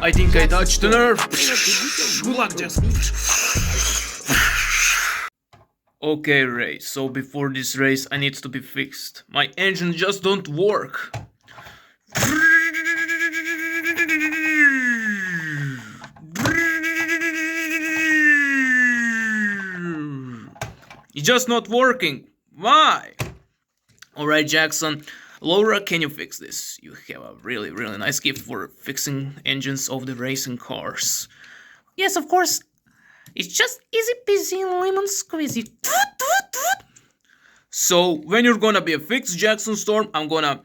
I think I touched the nerve. Good luck, Jackson. Okay, Ray, so before this race I need to be fixed. My engine just don't work. It's just not working. Why? Alright, Jackson. Laura, can you fix this? You have a really nice gift for fixing engines of the racing cars. Yes, of course. It's just easy peasy lemon squeezy. So, when you're gonna be a fixed Jackson Storm, I'm gonna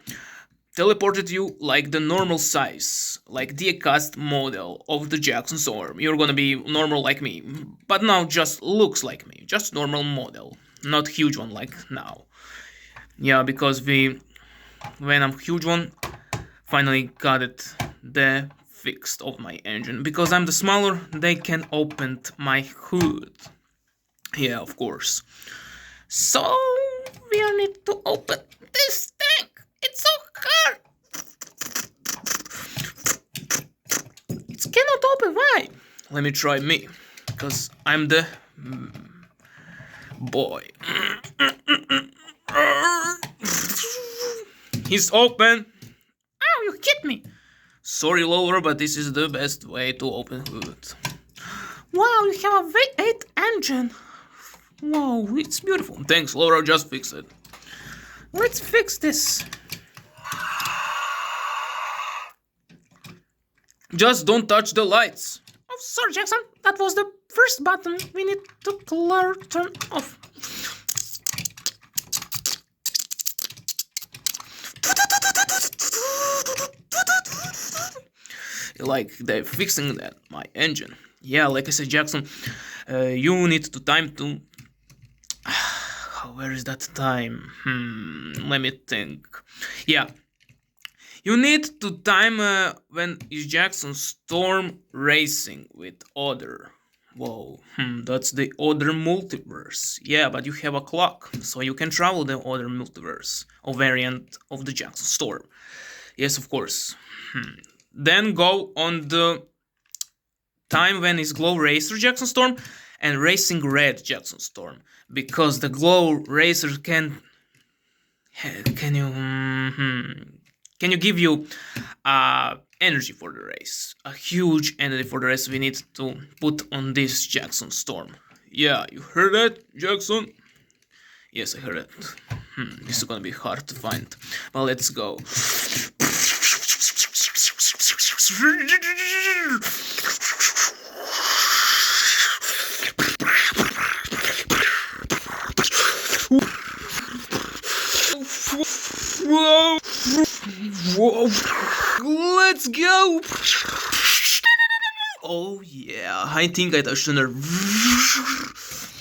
teleport it you like the normal size, like the cast model of the Jackson Storm. You're gonna be normal like me, but now just looks like me, just normal model, not huge one like now. Yeah, because when I'm huge one, finally got it the fixed of my engine. Because I'm the smaller, they can open my hood. Yeah, of course. So we need to open this tank. It's so hard. It cannot open. Why? Let me try me, because I'm the boy. He's open. Ow, you hit me. Sorry, Laura, but this is the best way to open hood. Wow, you have a V8 engine. Wow, it's beautiful. Thanks, Laura, just fix it. Let's fix this. Just don't touch the lights. Oh, sorry, Jackson. That was the first button. We need to turn off. Like they're fixing that my engine. Yeah, like I said, Jackson, you need to time to. Where is that time? Let me think. Yeah, you need to time when is Jackson Storm racing with other. Whoa, that's the other multiverse. Yeah, but you have a clock, so you can travel the other multiverse or variant of the Jackson Storm. Yes, of course. Then go on the time when is Glow Racer Jackson Storm and Racing Red Jackson Storm, because the Glow Racer can you give you energy for the race, a huge energy for the race. We need to put on this Jackson Storm. Yeah, you heard that, Jackson? Yes, I heard it. This is gonna be hard to find. Well, let's go. Whoa! Let's go! Oh yeah, I think I touched the nerve.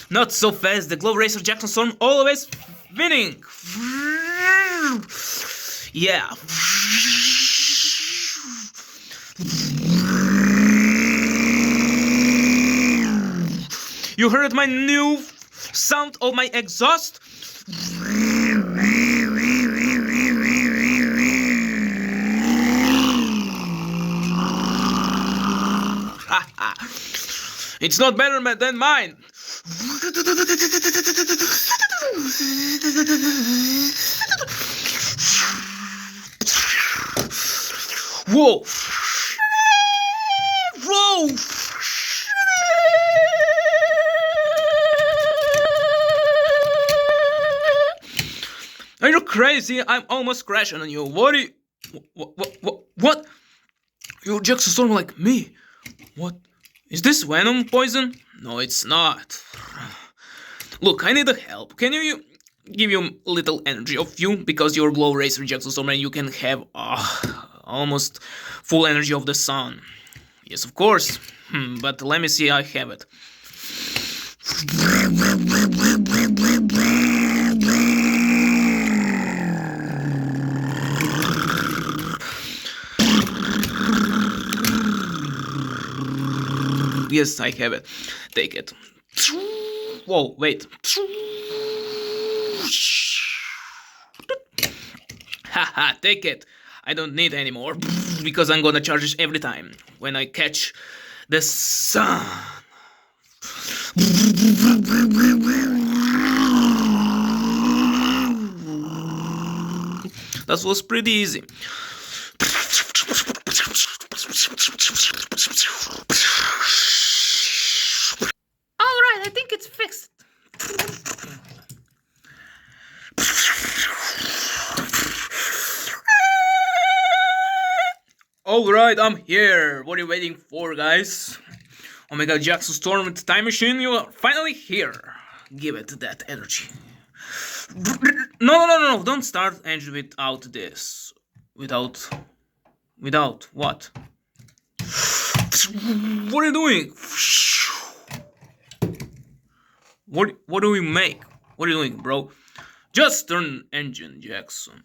Not so fast, the Glow Racer Jackson Storm always winning! Yeah. You heard my new sound of my exhaust? It's not better than mine. Whoa! Whoa! Are you crazy? I'm almost crashing on you. What? What? You're Jackson Storm like me. What? Is this venom poison? No, it's not. Look, I need help. Can you give you a little energy of you? Because you're Glow Racer Jackson Storm and you can have almost full energy of the sun. Yes, of course. But let me see, I have it. Yes, I have it. Take it. Whoa, wait. Haha, take it. I don't need any more. because I'm gonna charge it every time when I catch the sun. That was pretty easy. Alright, I think it's fixed. Alright, I'm here. What are you waiting for, guys? Omega Jackson Storm with the time machine, you are finally here. Give it that energy. No, don't start engine without this. Without what? What are you doing? What do we make? What are you doing, bro? Just turn engine, Jackson.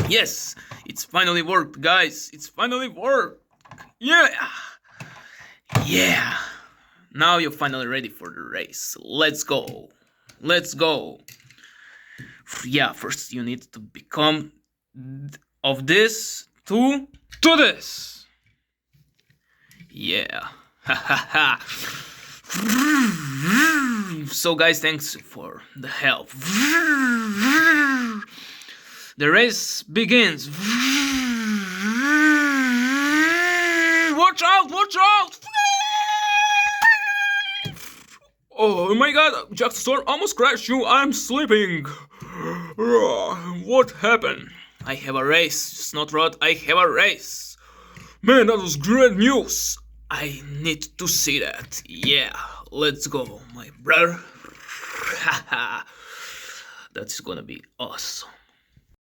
Yes, it's finally worked, guys. It's finally worked. Yeah. Yeah. Now you're finally ready for the race. Let's go. Let's go. Yeah, first you need to become of this to this. Yeah. So guys, thanks for the help. The race begins. Watch out! Watch out! Oh my god, Jackson Storm almost crashed you. I'm sleeping. What happened? I have a race. It's not right. I have a race. Man, that was great news. I need to see that. Yeah, let's go, my brother. That's gonna be awesome.